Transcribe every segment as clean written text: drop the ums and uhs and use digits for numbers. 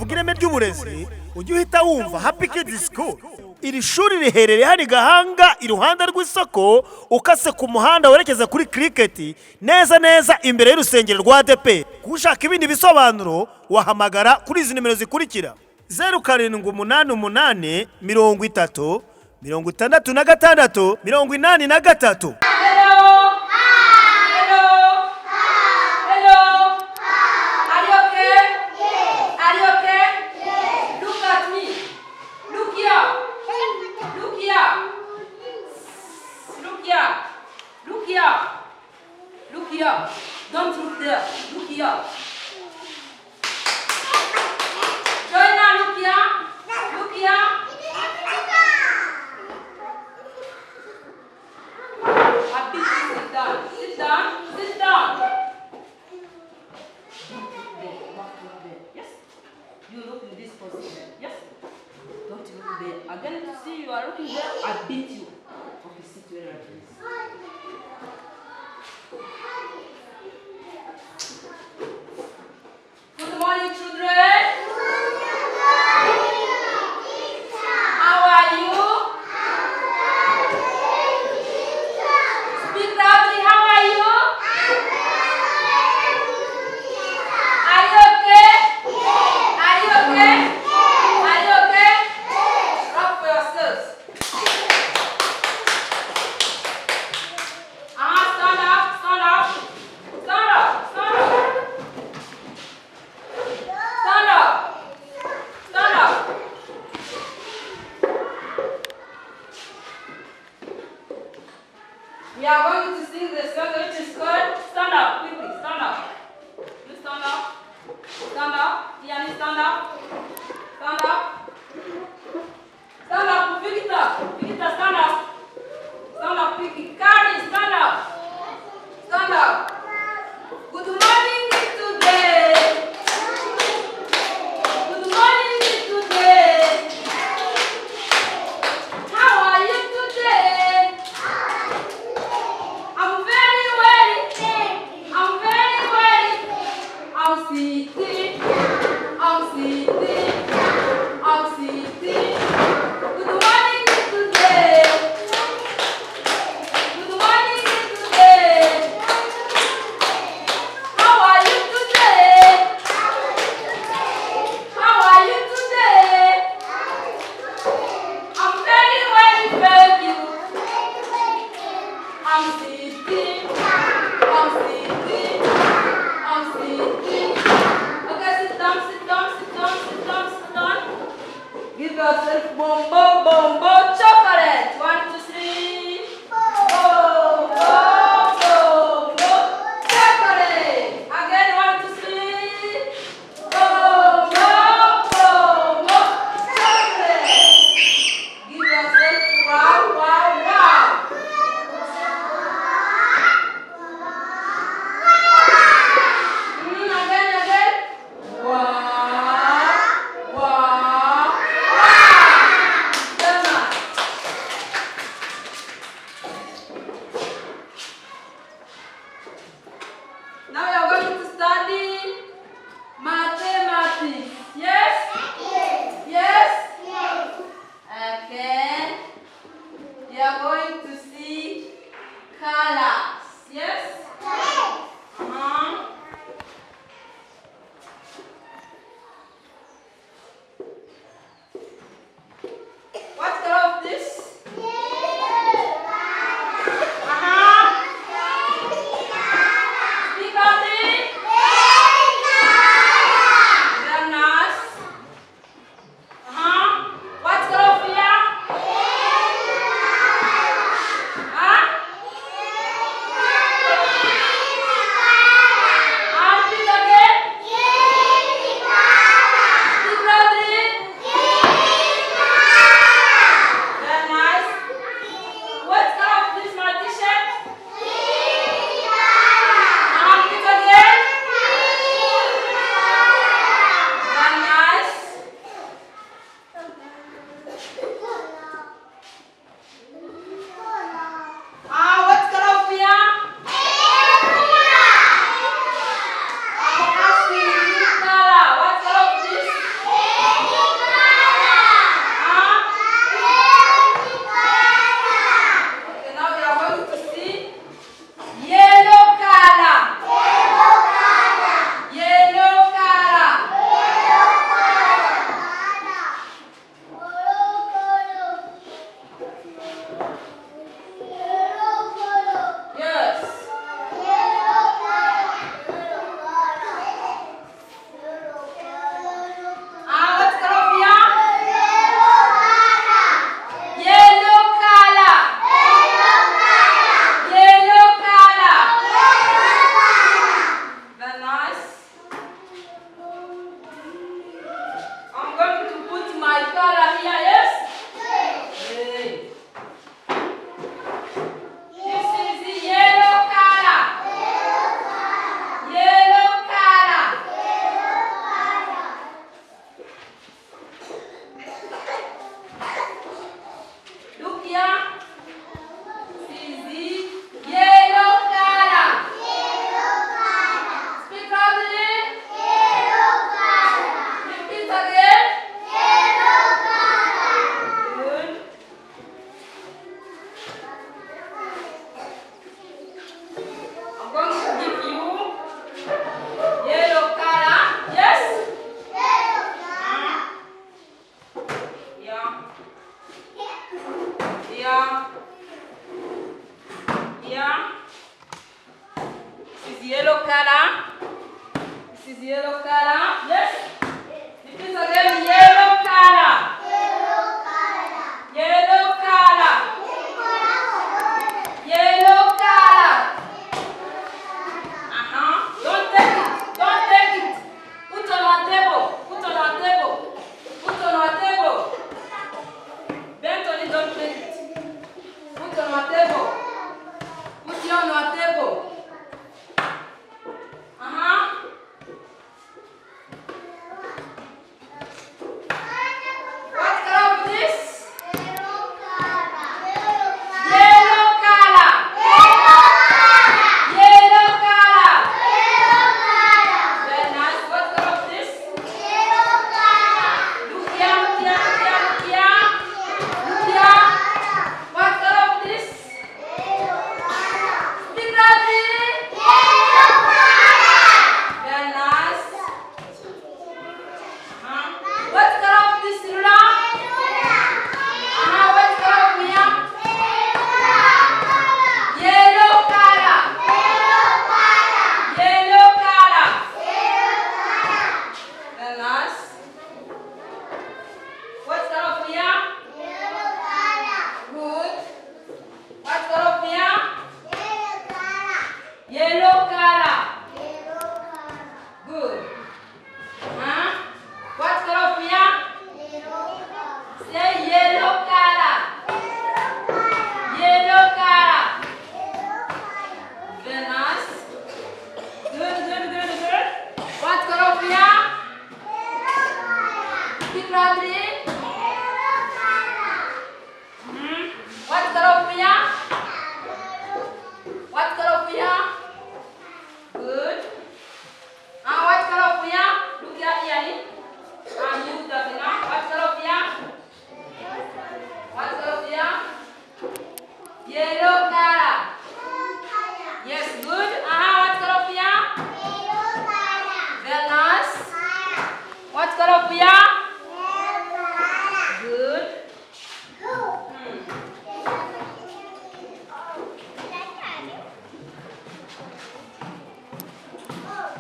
bavuga ireme ry'uburezi ujye uhita wumva Happy Kids School. Iri shuri riherereye hano Gahanga iruhande rw'isoko ukase ku muhanda werekeza kuri cricket neza imbere y'urusengero rwa ADP. Kushaka ibindi bisobanuro wahamagara kuri izi nimero zikurikira: 0788 30 66 83. Look here. Don't look there. Look here. Joanna, look here. Look here. A bit sit down. Sit down. Sit down. Don't look there. Yes. You look in this position. Yes. Don't look there. Again, to see you are looking there, I beat you. Okay, sit where it is. Good morning, children. How are you? Speak loudly. How are you? Are you okay? Are you okay? Are you okay? Clap for yourselves. Stand up. Stand up. Stand up. Stand up. Stand up. Stand up. We are going to sing the song which is called Stand Up. Quickly, stand up. You stand up. Stand up. Yanni, stand up. Stand up. Stand up. Pick it up. Pick it up. Stand up. Stand up. Pick it. Carry. Stand up. Stand up. Good morning today. Good morning today. How are you today? I'm very well. I'm very well. I'm sitting. I'm sitting. I'm sitting. Good morning today. Good morning today. How are you today? How are you today? I'm very well, thank you. I'm sitting. I'm sitting. I'm sitting. Okay, sit down, sit down, sit down, sit down, sit down. Give yourself bombo chocolate. 1, 2, 3. Bombo chocolate. Again, 1, 2, 3. Bombo chocolate. Give yourself wow. Again. Wow. Come on. What color of this ruler? What color of here? Yellow color. Yellow color. Very nice. What color of here? Good. What color of here? Yellow color. Good. What color of here? Say yellow color. Yellow color. Very nice. Good. What color of here? Speak loudly. What color of here? What color of here? Good. What color of here? Look here, Yanni. You talking now. What color of here? What color of here? Yellow color. Yes, good. What color of here? Very nice. What color of here? Good.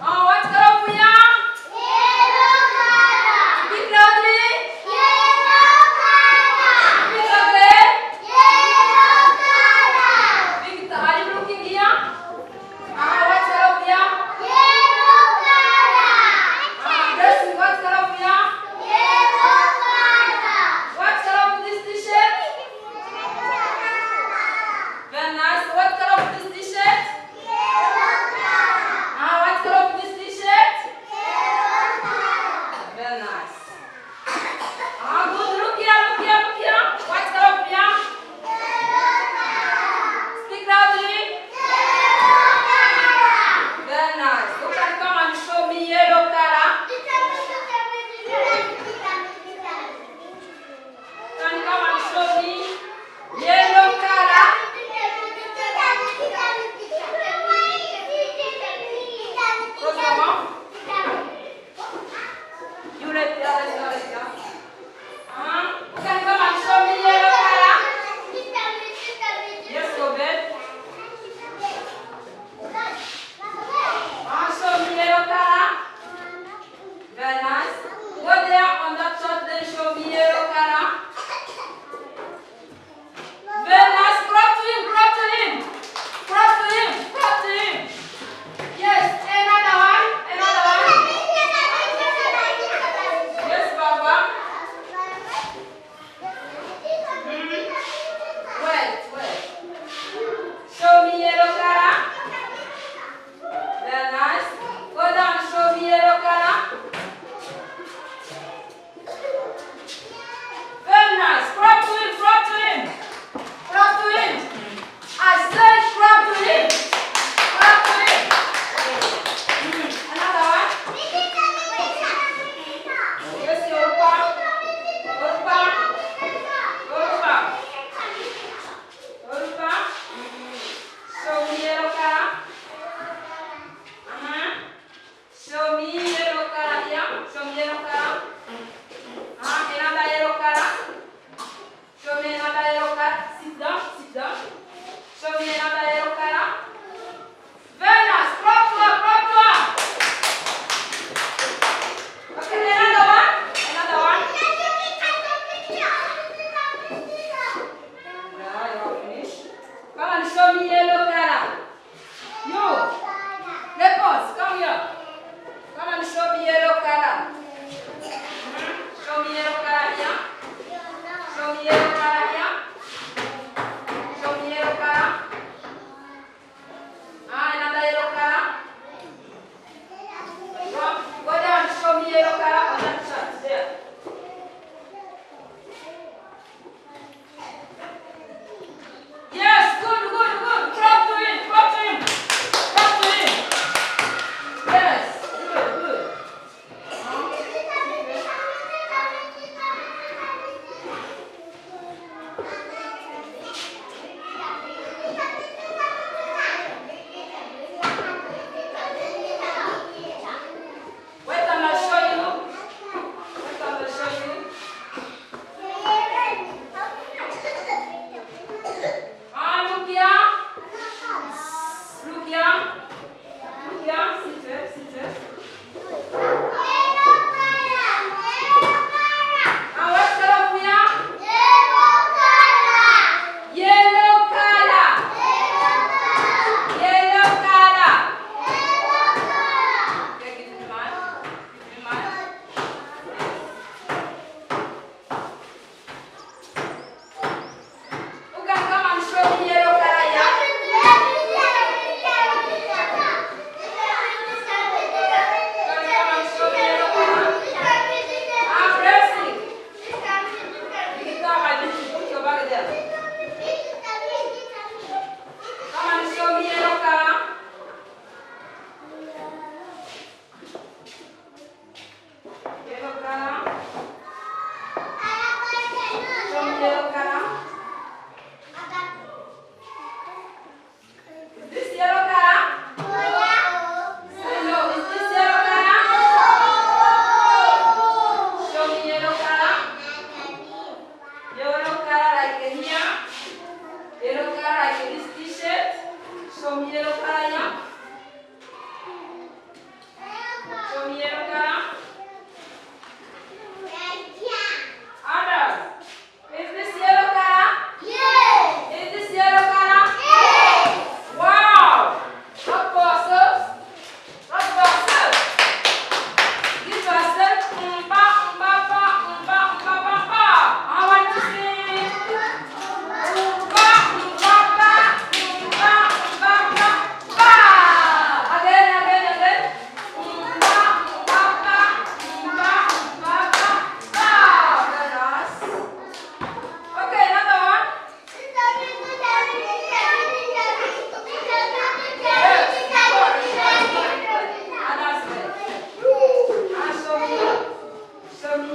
What color of here? Speak loudly. Speak again. Speak. Are you looking here? What color of here? Dressing. What color of here?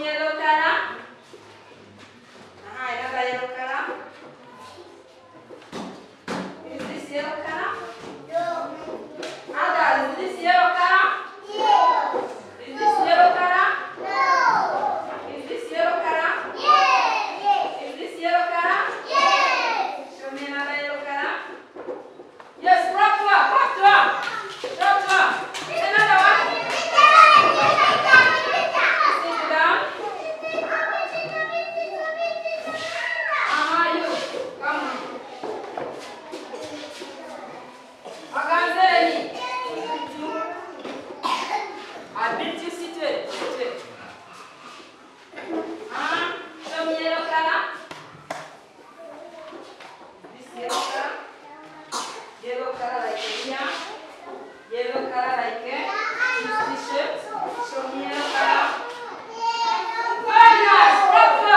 yellow color. Another yellow color. Is this yellow color? Others, is this yellow color? Is this yellow color? Is this yellow color? Is this yellow color? Show me another yellow color. Yes, rock to her. Another one. Sit down. You. Come on. Agazeli. I beat you, sit with. Show me yellow color. This yellow color. Yellow color like here. Yellow color like this t-shirt. Show me yellow color. Very nice. Rock to her.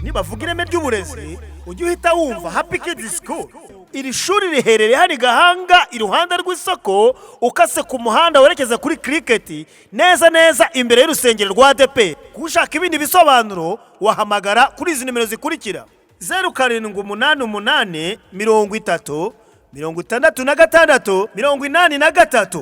nibavuga ireme ry'uburezi ujye uhita wumva Happy Kids School. Iri shuri riherereye hari Gahanga iruhande rw'isoko ukase ku muhanda werekeza kuri cricket neza imbere y'urusengero rwa ADP. Kushaka ibindi bisobanuro wahamagara kuri izi nimero zikurikira: 0788 30 66 83.